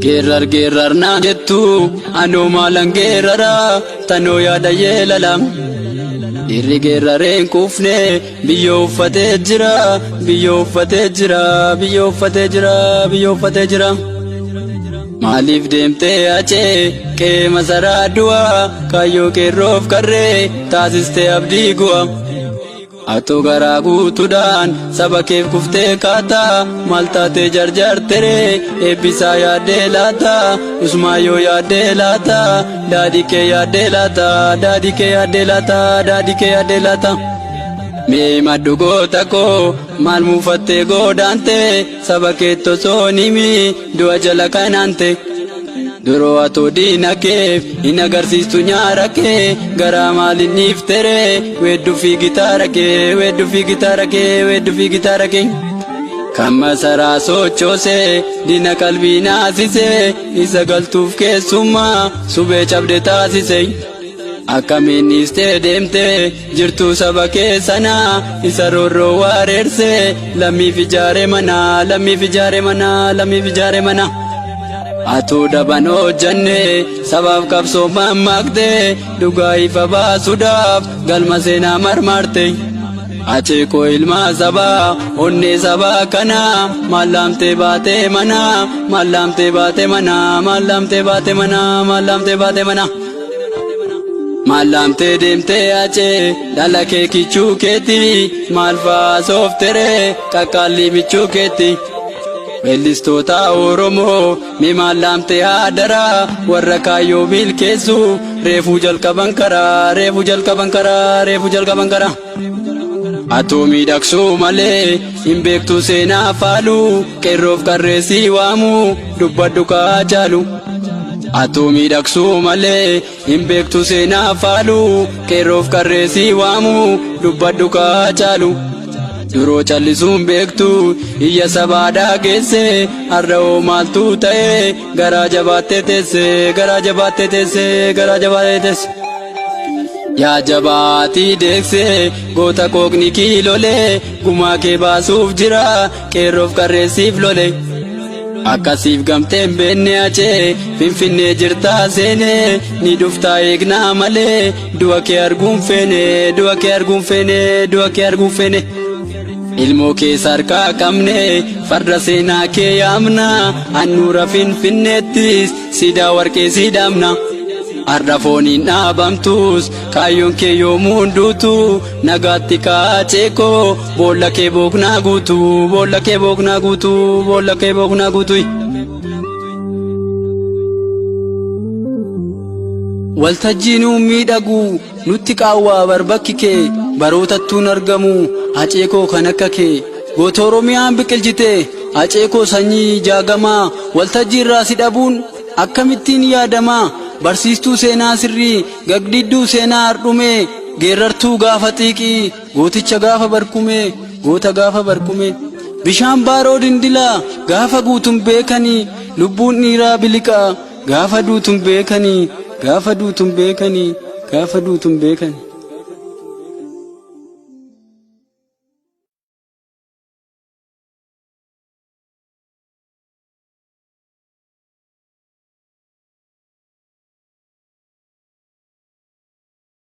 Geerar na jettu anu malan geerara tanoo yaada yeelalam. Irri geerareen kufne biyyo uffatee jira biyyo uffatee jira biyyo uffatee jira biyyo uffatee jira. Maaliif deemtee achee qe'ee masaraa du'a kaayyoo qeerroof qarree taasistee abdii gu'a. Atoo garaa guutuudhaan saba keef kuftee kaataa maal taatee jarjarteree eebbisaa yaaddee laata usmaayyoo yaaddee laata daadhii kee yaaddee laata daadhii kee yaaddee laata daadhii kee yaaddee laata. Mee maddu goota koo maal muufattee goodaante saba keettoo soonimi du'a jala kanaante. Duroo atoo diina keef hin agarsiistu nyaara kee garaa maaliin dhiifteree weedduu fi gitaara kee weedduu fi gitaara kee weedduu fi gitaara kee. Kan masaraa sochoosee diina qalbii naasisee isa galtuuf keessummaa subee cabde taasise. Akkamiin dhiistee deemtee jirtuu saba keessanaa isa roorroo wareersee lammiif ijaare manaa lammiif ijaare manaa lammiif ijaare manaa. Atoo daban hojjannee sabaaf qabsoo mammaqxee dhugaa ifa baasuudhaaf galma seenaa marmarte. Achee koo ilmaa sabaa onnee sabaa kanaa maallaamtee baatee manaa maallaamtee baatee manaa maallaamtee baatee manaa maallaamtee baatee manaa. Maallaamtee deemtee achee dhala kee kichuu keetti maal fa'aa soofteree qaqqaalii michuu keetti. Weellistoota Oromoo mee maallaamtee haadaraa warra kaayyoo milkeessu reefuu jalqaban karaa reefuu jalqaban karaa reefuu jalqaban karaa. Atoo miidhagsuu malee hin beektu seenaa faaluu qeerroof qarreessii waamuu dubbadhu kaa jaalu. Atoo miidhagsuu malee hin beektu seenaa faaluu qeerroof qarreessii waamuu dubbadhu kaa jaalu. Duroo callisuun beektu iyya sabaa dhaageessee har'oo maaltu ta'ee garaa jabaattee teessee garaa jabaattee teessee garaa jabaattee teessee. Yaa jabaatii deeksee goota qooqni kiilolee gumaa kee baasuuf jira qeerroof qarreessiif lole. Akkasiif gamteen beenne achee finfinnee jirtaa seenee ni dhuftaa eegnaa malee du'a kee arguun feene du'a kee arguun feene du'a kee arguun feene. Ilmoo kee sarkaa qabne farda seenaa kee yaamna annuura finfinneettis siidaa warqee siidamna. Har'a fooniin dhaabamtus kaayyoon kee yoomuu hunduutu nagaatti kaachee koo boolla kee booknaa guutu boolla kee booknaa guutu boolla kee booknaa guutu. Waltajjiinuu miidhagu nutti qaawwaa barbakki kee barootattuun argamu hacee koo kan akka kee goota Oromiyaan biqilchite hacee koo sanyii jaagamaa waltajjiirraa si dhabuun akkamittiin yaadamaa. Barsiistuu seenaa sirrii gagdidduu seenaa hardhumee geerartuu gaafa xiiqii gooticha gaafa barkumee goota gaafa barkumee. Bishaan baaroo dindilaa gaafa guutun beekanii lubbuun dhiiraa biliqaa gaafa duutun beekanii gaafa duutun beekanii gaafa duutun beekanii.